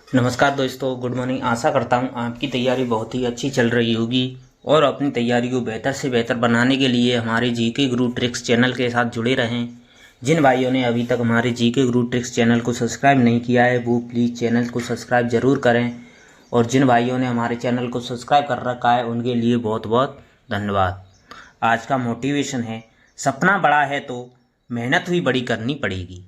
नमस्कार दोस्तों, good morning. आशा करता हूँ आपकी तैयारी बहुत ही अच्छी चल रही होगी और अपनी तैयारी को बेहतर से बेहतर बनाने के लिए हमारे जीके गुरु ट्रिक्स चैनल के साथ जुड़े रहें। जिन भाइयों ने अभी तक हमारे जीके गुरु ट्रिक्स चैनल को सब्सक्राइब नहीं किया है वो प्लीज़ चैनल को सब्सक्राइब ज़रूर करें, और जिन भाइयों ने हमारे चैनल को सब्सक्राइब कर रखा है उनके लिए बहुत बहुत धन्यवाद। आज का मोटिवेशन है, सपना बड़ा है तो मेहनत भी बड़ी करनी पड़ेगी।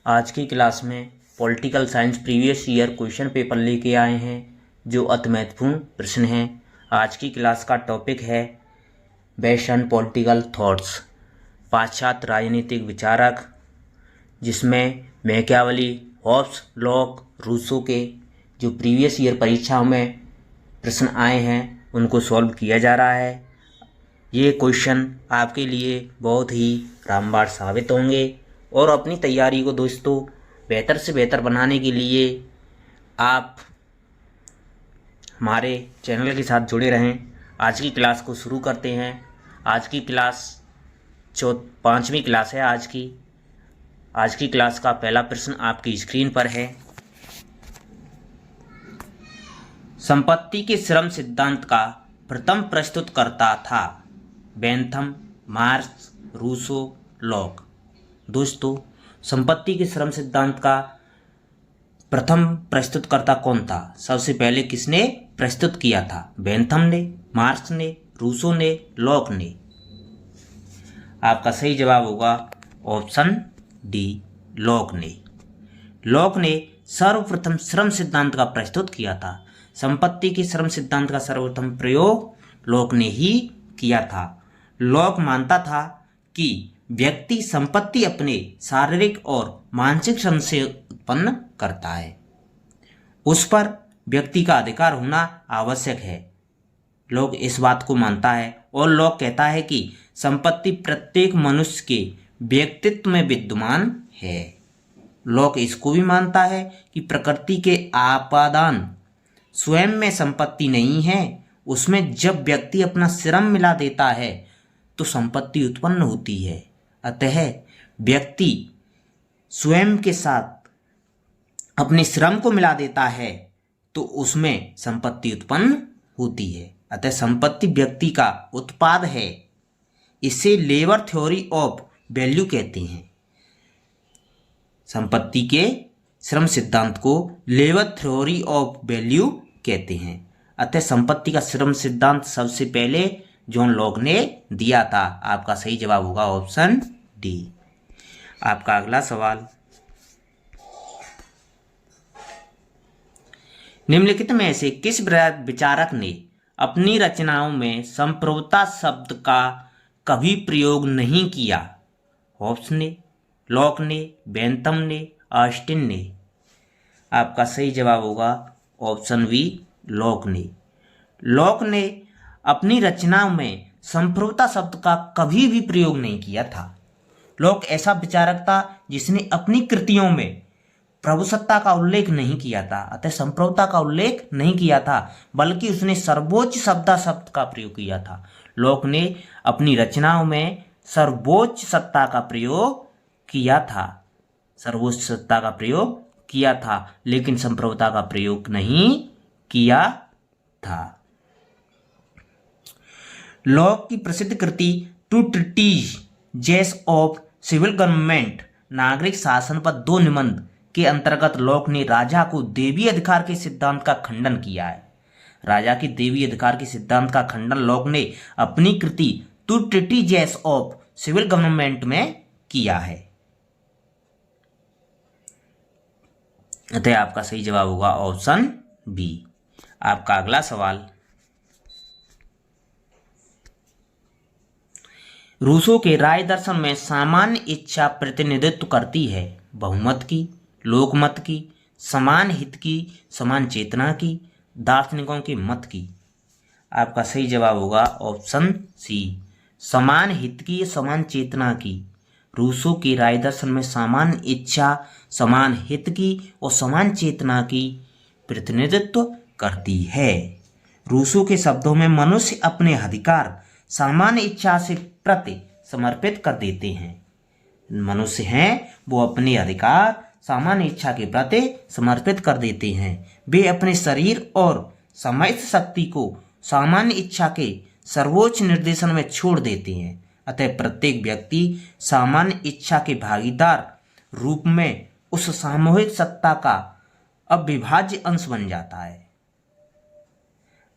आज की क्लास में political science previous year question paper लेके आए हैं जो अति महत्वपूर्ण प्रश्न हैं। आज की क्लास का टॉपिक है वेस्टर्न पॉलिटिकल थॉट्स, पाश्चात्य राजनीतिक विचारक, जिसमें मैकियावेली, हॉब्स, लॉक, रूसो के जो प्रीवियस ईयर परीक्षाओं में प्रश्न आए हैं उनको सॉल्व किया जा रहा है। ये क्वेश्चन आपके लिए बहुत ही रामबाण साबित होंगे और अपनी तैयारी को दोस्तों बेहतर से बेहतर बनाने के लिए आप हमारे चैनल के साथ जुड़े रहें। आज की क्लास को शुरू करते हैं। आज की क्लास 5वीं क्लास है। आज की क्लास का पहला प्रश्न आपकी स्क्रीन पर है। संपत्ति के श्रम सिद्धांत का प्रथम प्रस्तुतकर्ता था बेंथम, मार्क्स, रूसो, लॉक। दोस्तों, संपत्ति के श्रम सिद्धांत का प्रथम प्रस्तुतकर्ता कौन था? सबसे पहले किसने प्रस्तुत किया था? बेंथम ने, मार्क्स ने, रूसो ने, लॉक ने? आपका सही जवाब होगा ऑप्शन डी, लॉक ने। लॉक ने सर्वप्रथम श्रम सिद्धांत का प्रस्तुत किया था। संपत्ति के श्रम सिद्धांत का सर्वप्रथम प्रयोग लॉक ने ही किया था। लॉक मानता था कि व्यक्ति संपत्ति अपने शारीरिक और मानसिक श्रम से उत्पन्न करता है, उस पर व्यक्ति का अधिकार होना आवश्यक है। लॉक इस बात को मानता है और लॉक कहता है कि संपत्ति प्रत्येक मनुष्य के व्यक्तित्व में विद्यमान है। लॉक इसको भी मानता है कि प्रकृति के आपादान स्वयं में संपत्ति नहीं है, उसमें जब व्यक्ति अपना श्रम मिला देता है तो संपत्ति उत्पन्न होती है। अतः व्यक्ति स्वयं के साथ अपने श्रम को मिला देता है तो उसमें संपत्ति उत्पन्न होती है। अतः संपत्ति व्यक्ति का उत्पाद है। इसे लेबर थ्योरी ऑफ वैल्यू कहते हैं। संपत्ति के श्रम सिद्धांत को लेबर थ्योरी ऑफ वैल्यू कहते हैं। अतः संपत्ति का श्रम सिद्धांत सबसे पहले जॉन लॉक ने दिया था। आपका सही जवाब होगा ऑप्शन डी। आपका अगला सवाल, निम्नलिखित में से किस विचारक ने अपनी रचनाओं में संप्रभुता शब्द का कभी प्रयोग नहीं किया? हॉब्स ने, लॉक ने, बेंथम ने, ऑस्टिन ने? आपका सही जवाब होगा ऑप्शन बी, लॉक ने। लॉक ने अपनी रचनाओं में संप्रभुता शब्द का कभी भी प्रयोग नहीं किया था। लॉक ऐसा विचारक था जिसने अपनी कृतियों में प्रभुसत्ता का उल्लेख नहीं किया था, अतः संप्रभुता का उल्लेख नहीं किया था, बल्कि उसने सर्वोच्च शब्द का प्रयोग किया था। लॉक ने अपनी रचनाओं में सर्वोच्च सत्ता का प्रयोग किया था, सर्वोच्च सत्ता का प्रयोग किया था, लेकिन संप्रभुता का प्रयोग नहीं किया था। लॉक की प्रसिद्ध कृति टू ट्रीटीजेस ऑफ सिविल गवर्नमेंट, नागरिक शासन पर 2 निबंध के अंतर्गत लॉक ने राजा को देवी अधिकार के सिद्धांत का खंडन किया है। राजा की देवी अधिकार के सिद्धांत का खंडन लॉक ने अपनी कृति टू ट्रीटीजेस ऑफ सिविल गवर्नमेंट में किया है। अतः आपका सही जवाब होगा ऑप्शन बी। आपका अगला सवाल, रूसो के राय दर्शन में सामान्य इच्छा प्रतिनिधित्व करती है बहुमत की, लोकमत की, समान हित की, समान चेतना की, दार्शनिकों के मत की? आपका सही जवाब होगा ऑप्शन सी, समान हित की, समान चेतना की। रूसो के राय दर्शन में सामान्य इच्छा, समान हित की और समान चेतना की प्रतिनिधित्व करती है। रूसो के शब्दों में मनुष्य अपने अधिकार सामान्य इच्छा से प्रति समर्पित कर देते हैं। मनुष्य हैं वो अपने अधिकार सामान्य इच्छा के प्रति समर्पित कर देते हैं। वे अपने शरीर और समस्त शक्ति को सामान्य इच्छा के सर्वोच्च निर्देशन में छोड़ देते हैं। अतः प्रत्येक व्यक्ति सामान्य इच्छा के भागीदार रूप में उस सामूहिक सत्ता का अविभाज्य अंश बन जाता है।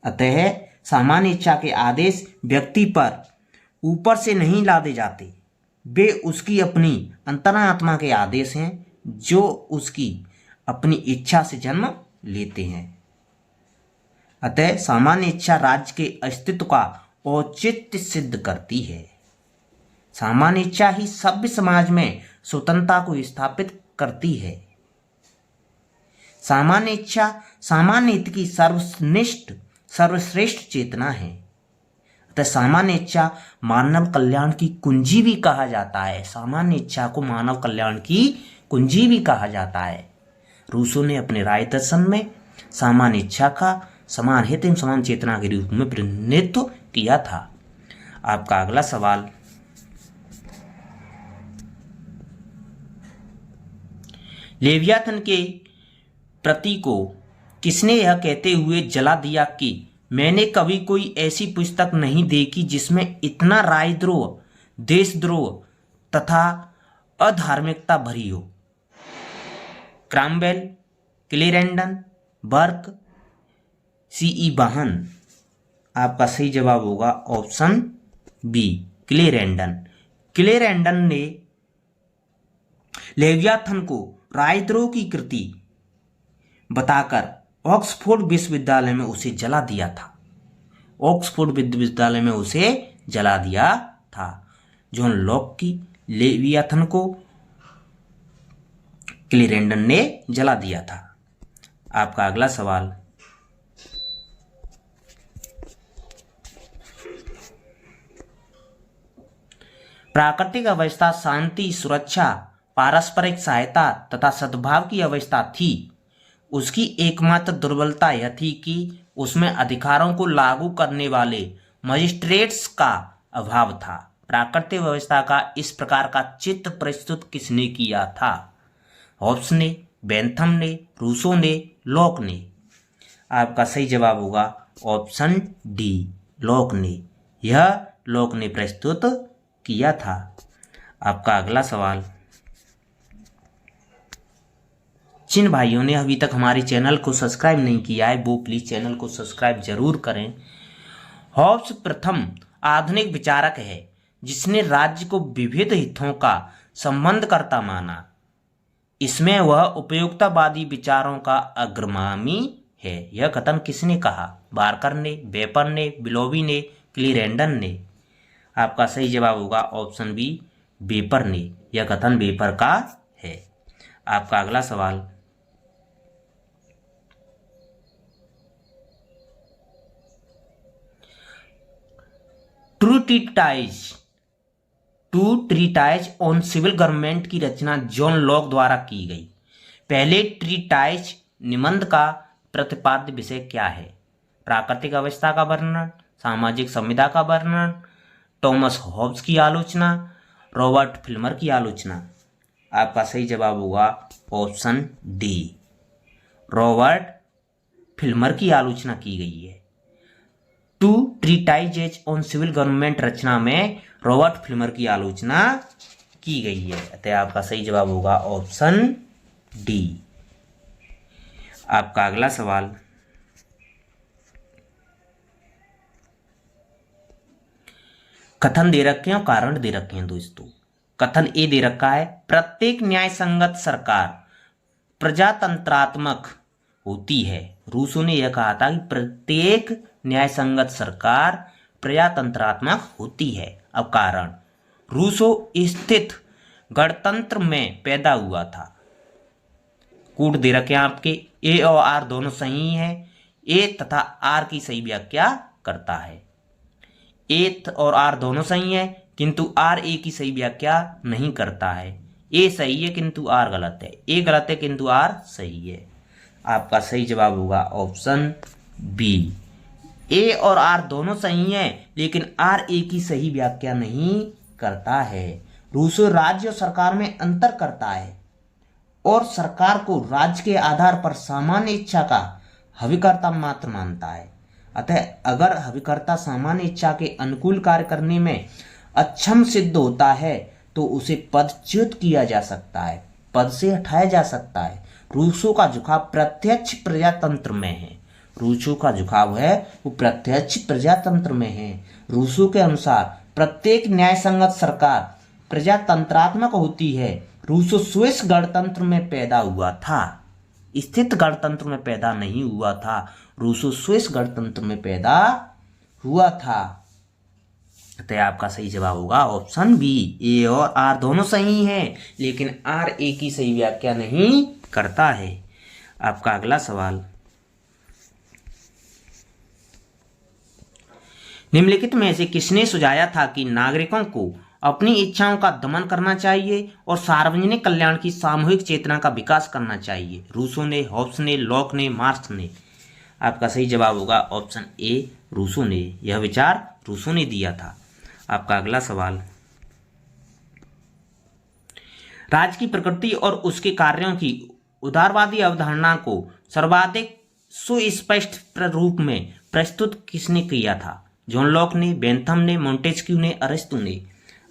अतः सामान्य इच्छा के आदेश व्यक्ति पर ऊपर से नहीं लादे जाते, वे उसकी अपनी अंतरात्मा के आदेश हैं जो उसकी अपनी इच्छा से जन्म लेते हैं। अतः सामान्य इच्छा राज्य के अस्तित्व का औचित्य सिद्ध करती है। सामान्य इच्छा ही सभ्य समाज में स्वतंत्रता को स्थापित करती है। सामान्य इच्छा सामान्य हित की सर्वनिष्ठ सर्वश्रेष्ठ चेतना है। अतः सामान्य इच्छा मानव कल्याण की कुंजी भी कहा जाता है। सामान्य इच्छा को मानव कल्याण की कुंजी भी कहा जाता है। रूसो ने अपने राय दर्शन में सामान्य इच्छा का समान हित एवं समान चेतना के रूप में प्रतिनिधित्व किया था। आपका अगला सवाल, लेवियाथन के प्रति को किसने यह कहते हुए जला दिया कि मैंने कभी कोई ऐसी पुस्तक नहीं देखी जिसमें इतना राजद्रोह, देशद्रोह तथा अधार्मिकता भरी हो? क्रॉमवेल, क्लेरेंडन, बर्क, सीई बाहन। आपका सही जवाब होगा ऑप्शन बी, क्लेरेंडन। क्लेरेंडन ने लेवियाथन को राजद्रोह की कृति बताकर ऑक्सफोर्ड विश्वविद्यालय में उसे जला दिया था। ऑक्सफोर्ड विश्वविद्यालय में उसे जला दिया था। जॉन लॉक की लेवियाथन को क्लेरेंडन ने जला दिया था। आपका अगला सवाल, प्राकृतिक अवस्था शांति, सुरक्षा, पारस्परिक सहायता तथा सद्भाव की अवस्था थी। उसकी एकमात्र दुर्बलता यह थी कि उसमें अधिकारों को लागू करने वाले मजिस्ट्रेट्स का अभाव था। प्राकृतिक व्यवस्था का इस प्रकार का चित्र प्रस्तुत किसने किया था? हॉब्स ने, बेंथम ने, रूसो ने, लॉक ने। आपका सही जवाब होगा ऑप्शन डी, लॉक ने। यह लॉक ने प्रस्तुत किया था। आपका अगला सवाल, जिन भाइयों ने अभी तक हमारे चैनल को सब्सक्राइब नहीं किया है वो प्लीज चैनल को सब्सक्राइब जरूर करें। हॉब्स प्रथम आधुनिक विचारक है जिसने राज्य को विविध हितों का संबंधकर्ता माना। इसमें वह उपयोगितावादी विचारों का अग्रगामी है। यह कथन किसने कहा? बार्कर ने, वेपर ने, बिलोवी ने, क्लेरेंडन ने। आपका सही जवाब होगा ऑप्शन बी, वेपर ने। यह कथन वेपर का है। आपका अगला सवाल, two treatise on civil government की रचना जॉन लॉक द्वारा की गई। पहले ट्रीटाइज निबंध का प्रतिपाद्य विषय क्या है? प्राकृतिक अवस्था का वर्णन, सामाजिक संविदा का वर्णन, थॉमस हॉब्स की आलोचना, रॉबर्ट फिल्मर की आलोचना। आपका सही जवाब होगा ऑप्शन डी, रॉबर्ट फिल्मर की आलोचना की गई है। टू ट्रीटाइजेज ऑन सिविल गवर्नमेंट रचना में रॉबर्ट फिल्मर की आलोचना की गई है। अतः आपका सही जवाब होगा ऑप्शन डी। आपका अगला सवाल, कथन दे रखे हैं और कारण दे रखे हैं दोस्तों। कथन ए दे रखा है, प्रत्येक न्याय संगत सरकार प्रजातंत्रात्मक होती है। रूसो ने यह कहा था कि प्रत्येक न्याय संगत सरकार प्रजातंत्रात्मक होती है। अब कारण, रूसो स्थित गणतंत्र में पैदा हुआ था। कूट दे रखे हैं आपके, ए और आर दोनों सही हैं। ए तथा आर की सही व्याख्या करता है। ए और आर दोनों सही है किंतु आर ए की सही व्याख्या नहीं करता है। ए सही है किंतु आर गलत है, ए गलत है किंतु आर सही है। आपका सही जवाब होगा ऑप्शन बी, ए और आर दोनों सही हैं लेकिन आर ए की सही व्याख्या नहीं करता है। रूसो राज्य और सरकार में अंतर करता है। और सरकार को राज्य के आधार पर सामान्य इच्छा का हविकर्ता मात्र मानता है। अतः अगर हविकर्ता सामान्य इच्छा के अनुकूल कार्य करने में अक्षम सिद्ध होता है तो उसे पदच्युत किया जा सकता है, पद से हटाया जा सकता है। रूसो का झुकाव प्रत्यक्ष प्रजातंत्र में है। रूसो का झुकाव है वो प्रत्यक्ष प्रजातंत्र में है। रूसो के अनुसार प्रत्येक न्यायसंगत सरकार प्रजातंत्रात्मक होती है। रूसो स्विस गणतंत्र में पैदा हुआ था, स्थित गणतंत्र में पैदा नहीं हुआ था। रूसो स्विस गणतंत्र में पैदा हुआ था। तो आपका सही जवाब होगा ऑप्शन बी। ए और आर दोनों सही हैं, लेकिन आर ए की सही व्याख्या नहीं करता है। आपका अगला सवाल, निम्नलिखित में से किसने सुझाया था कि नागरिकों को अपनी इच्छाओं का दमन करना चाहिए और सार्वजनिक कल्याण की सामूहिक चेतना का विकास करना चाहिए? रूसो ने, हॉब्स ने, लॉक ने, मार्क्स ने? आपका सही जवाब होगा ऑप्शन ए, रूसो ने। यह विचार रूसो ने दिया था। आपका अगला सवाल, राज्य की प्रकृति और उसके कार्यों की उदारवादी अवधारणा को सर्वाधिक सुस्पष्ट रूप में प्रस्तुत किसने किया था? जॉन लॉक ने, बेंथम ने, मोंटेस्क्यू ने, अरिस्टो ने?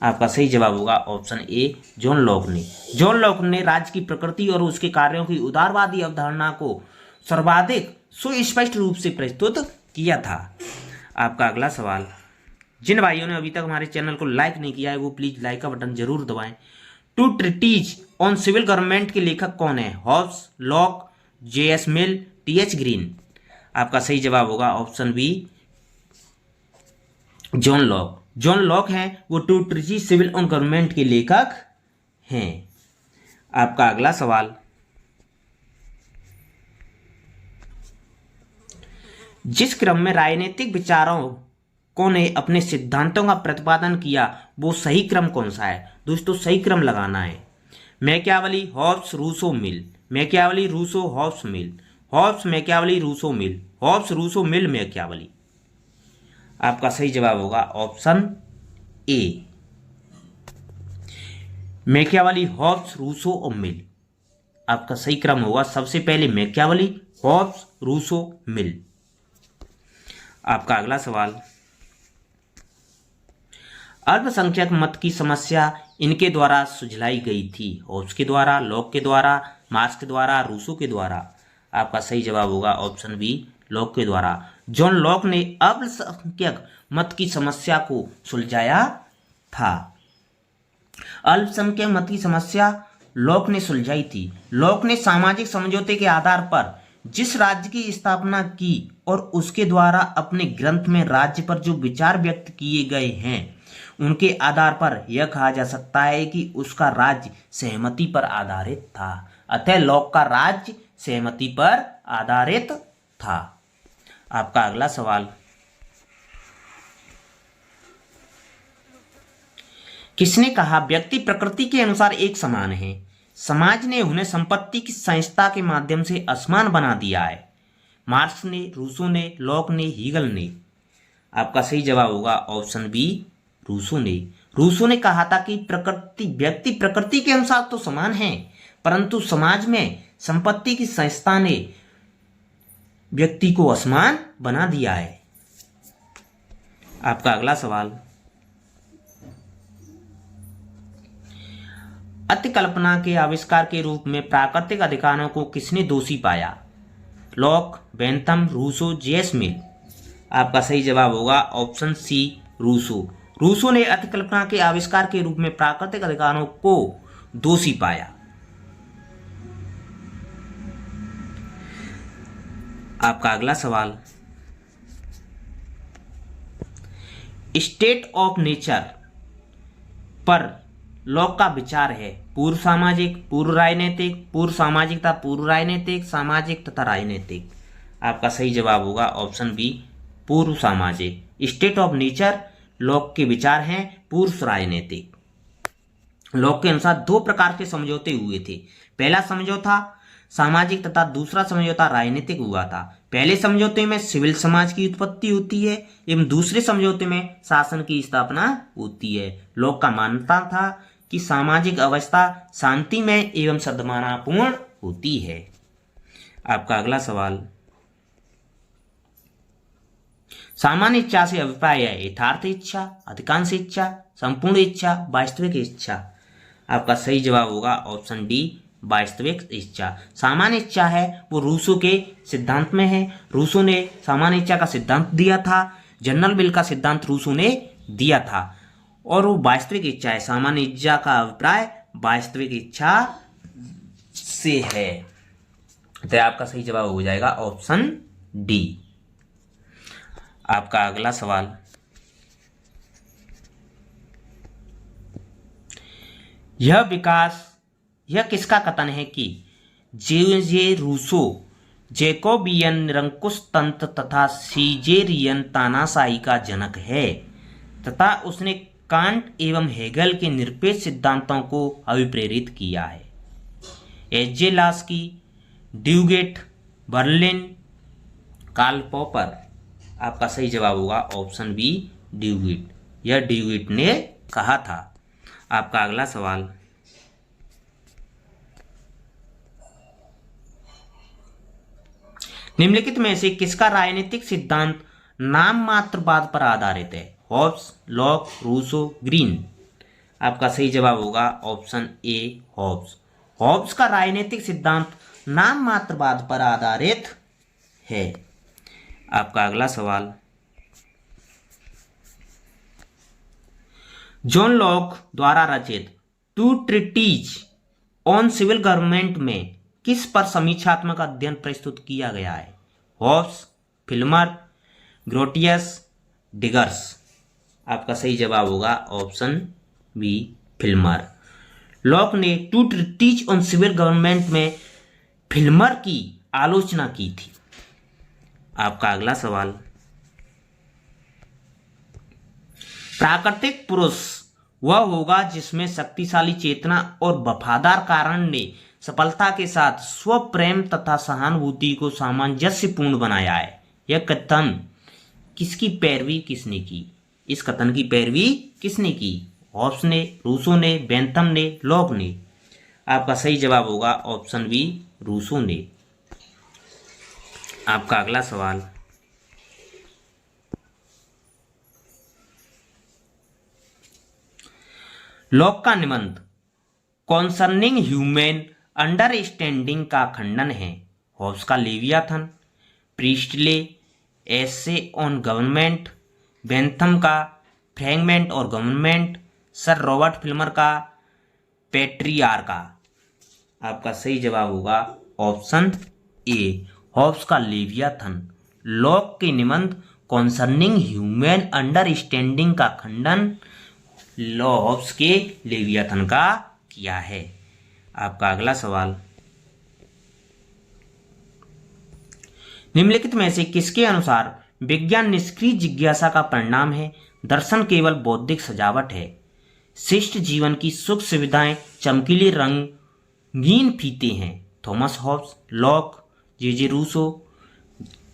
आपका सही जवाब होगा ऑप्शन ए, जॉन लॉक ने। जॉन लॉक ने राज्य की प्रकृति और उसके कार्यों की उदारवादी अवधारणा को सर्वाधिक सुस्पष्ट रूप से प्रस्तुत किया था। आपका अगला सवाल, जिन भाइयों ने अभी तक हमारे चैनल को लाइक नहीं किया है वो प्लीज लाइक का बटन जरूर दबाएं। Two treatises on civil government के लेखक कौन है? Hobbes, Locke, J S. Mill, T H. Green? आपका सही जवाब होगा option B, John Locke. John Locke हैं वो two treatises civil on government के लेखक हैं। आपका अगला सवाल, जिस क्रम में राजनीतिक विचारों ने अपने सिद्धांतों का प्रतिपादन किया वो सही क्रम कौन सा है? दोस्तों सही क्रम लगाना है। Machiavelli, Hobbes, Rousseau, Mill. Machiavelli, Rousseau, Hobbes, Mill. Hobbes, Machiavelli, Rousseau, Mill. Hobbes, Rousseau, Mill, Machiavelli? आपका सही जवाब होगा option A, Machiavelli, Hobbes, Rousseau और मिल। आपका सही क्रम होगा सबसे पहले मैकियावेली, हॉब्स, रूसो, मिल। आपका अगला सवाल, अल्पसंख्यक मत की समस्या इनके द्वारा सुझलाई गई थी? हॉब्स के द्वारा, लॉक के द्वारा, मार्क्स के द्वारा, रूसो के द्वारा? आपका सही जवाब होगा ऑप्शन बी, लॉक के द्वारा। जॉन लॉक ने अल्पसंख्यक मत की समस्या को सुलझाया था। अल्पसंख्यक मत की समस्या लॉक ने सुलझाई थी। लॉक ने सामाजिक समझौते के आधार पर जिस राज्य की स्थापना की और उसके द्वारा अपने ग्रंथ में राज्य पर जो विचार व्यक्त किए गए हैं उनके आधार पर यह कहा जा सकता है कि उसका राज्य सहमति पर आधारित था। अतः लॉक का राज्य सहमति पर आधारित था। आपका अगला सवाल, किसने कहा व्यक्ति प्रकृति के अनुसार एक समान है? समाज ने उन्हें संपत्ति की संहिता के माध्यम से असमान बना दिया है। मार्क्स ने, रूसो ने, लॉक ने, हीगल ने? आपका सही जवाब होगा ऑप्शन बी, रूसो ने। रूसो ने कहा था कि व्यक्ति प्रकृति के अनुसार तो समान है, परंतु समाज में संपत्ति की संहिता ने व्यक्ति को असमान बना दिया है। आपका अगला सवाल, अतिकल्पना के आविष्कार के रूप में प्राकृतिक अधिकारों को किसने दोषी पाया? Locke, Bentham, Rousseau, J S. Mill? आपका सही जवाब होगा ऑप्शन सी, रूसो। रूसो ने अतिकल्पना के आविष्कार के रूप में प्राकृतिक अधिकारों को दोषी पाया। आपका अगला सवाल, स्टेट ऑफ नेचर पर लॉक का विचार है पूर्व सामाजिक, पूर्व राजनीतिक, पूर्व सामाजिक तथा पूर्व राजनीतिक, सामाजिक तथा राजनीतिक? आपका सही जवाब होगा ऑप्शन बी, पूर्व सामाजिक। स्टेट ऑफ नेचर लॉक के विचार हैं पूर्व राजनीतिक। लॉक के अनुसार दो प्रकार के समझौते हुए थे। पहला समझौता सामाजिक तथा दूसरा समझौता राजनीतिक हुआ था। पहले समझौते में सिविल समाज की उत्पत्ति होती है एवं दूसरे समझौते में शासन की स्थापना होती है। लॉक का मानता था कि सामाजिक अवस्था शांतिमय एवं सद्भावनापूर्ण होती है। आपका अगला सवाल, सामान्य इच्छा से अभिप्राय है यथार्थ इच्छा, अधिकांश इच्छा, संपूर्ण इच्छा, वास्तविक इच्छा। आपका सही जवाब होगा ऑप्शन डी, वास्तविक इच्छा। सामान्य इच्छा है वो रूसो के सिद्धांत में है। रूसो ने सामान्य इच्छा का सिद्धांत दिया था, जनरल विल का सिद्धांत रूसो ने दिया था। और वो वास्तविक इच्छा है, सामान्य इच्छा का अभिप्राय वास्तविक इच्छा से है। तो आपका सही जवाब हो जाएगा ऑप्शन डी। आपका अगला सवाल, यह किसका कथन है कि जे रूसो जैकोबियन निरंकुश तंत्र तथा सीजेरियन तानाशाही का जनक है तथा उसने कांट एवं हेगल के निरपेक्ष सिद्धांतों को अभिप्रेरित किया है? H J. Laski, Duguit, Berlin, Karl Popper. आपका सही जवाब होगा ऑप्शन बी, ड्यूगेट। यह ड्यूगेट ने कहा था। आपका अगला सवाल, निम्नलिखित में से किसका राजनीतिक सिद्धांत नाम मात्रवाद पर आधारित है? Hobbes, Locke, Rousseau, Green. आपका सही जवाब होगा ऑप्शन ए, हॉब्स। हॉब्स का राजनीतिक सिद्धांत नाम मात्रवाद पर आधारित है। आपका अगला सवाल, जॉन लॉक द्वारा रचित two treatises on civil government में किस पर समीक्षात्मक अध्ययन प्रस्तुत किया गया है? Hobbes, Filmer, Grotius, Diggers. आपका सही जवाब होगा ऑप्शन बी, फिल्मर। लॉक ने two treatises on civil government में फिल्मर की आलोचना की थी। आपका अगला सवाल, प्राकृतिक पुरुष वह होगा जिसमें शक्तिशाली चेतना और वफादार कारण ने सफलता के साथ स्व प्रेम तथा सहानुभूति को सामंजस्यपूर्ण बनाया है। यह कथन किसकी पैरवी किसने की? इस कथन की पैरवी किसने की? हॉब्स ने, रूसो ने, बेंथम ने, लॉक ने। आपका सही जवाब होगा ऑप्शन बी, रूसो ने। आपका अगला सवाल, लॉक का निबंध कॉन्सर्निंग ह्यूमन अंडरस्टैंडिंग का खंडन है? हॉब्स का Leviathan, Priestley essay on government, Bentham का फ्रैगमेंट और गवर्नमेंट, सर रॉबर्ट फिल्मर का पैट्रियार्का। आपका सही जवाब होगा ऑप्शन ए, हॉब्स का लेवियाथन। लॉक के निबंध कॉन्सर्निंग ह्यूमन अंडरस्टैंडिंग का खंडन हॉब्स के लेवियाथन का किया है। आपका अगला सवाल, निम्नलिखित में से किसके अनुसार विज्ञान निष्क्रिय जिज्ञासा का परिणाम है? दर्शन केवल बौद्धिक सजावट है। शिष्ट जीवन की सुख सुविधाएं चमकीले रंगीन फीते हैं। थॉमस हॉब्स, लॉक, जे रूसो,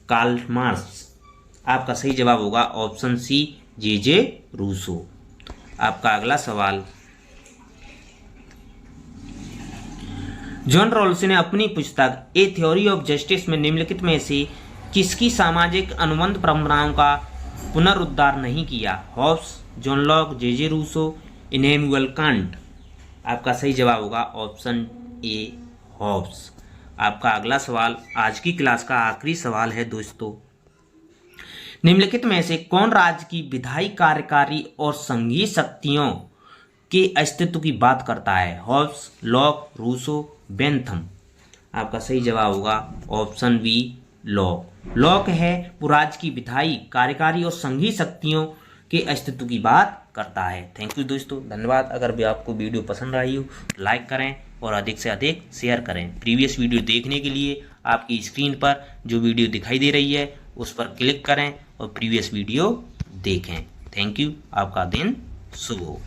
कार्ल मार्क्स। आपका सही जवाब होगा ऑप्शन सी, जे रूसो। आपका अगला सवाल, जॉन रॉल्स ने अपनी पुस्तक ए थ्योरी ऑफ जस्टिस में निम्नलिखित में से किसकी सामाजिक अनुबंध परंपराओं का पुनरुद्धार नहीं किया? हॉब्स, जॉन लॉक, जे रूसो, इमैनुअल कांट। आपका सही जवाब होगा ऑप्शन ए, हॉब्स। आपका अगला सवाल आज की क्लास का आखिरी सवाल है दोस्तों, निम्नलिखित में से कौन राज्य की विधायी, कार्यकारी और संघीय शक्तियों के अस्तित्व की बात करता है? Hobbes, Locke, Rousseau, Bentham. आपका सही जवाब होगा ऑप्शन बी, लॉक। लॉक है वो राज्य की विधायी, कार्यकारी और संघीय शक्तियों के अस्तित्व की बात करता है। थैंक यू दोस्तों, धन्यवाद। अगर भी आपको वीडियो पसंद आई हो लाइक करें और अधिक से अधिक शेयर करें। प्रीवियस वीडियो देखने के लिए आपकी स्क्रीन पर जो वीडियो दिखाई दे रही है उस पर क्लिक करें और प्रीवियस वीडियो देखें। Thank you. आपका दिन शुभ हो।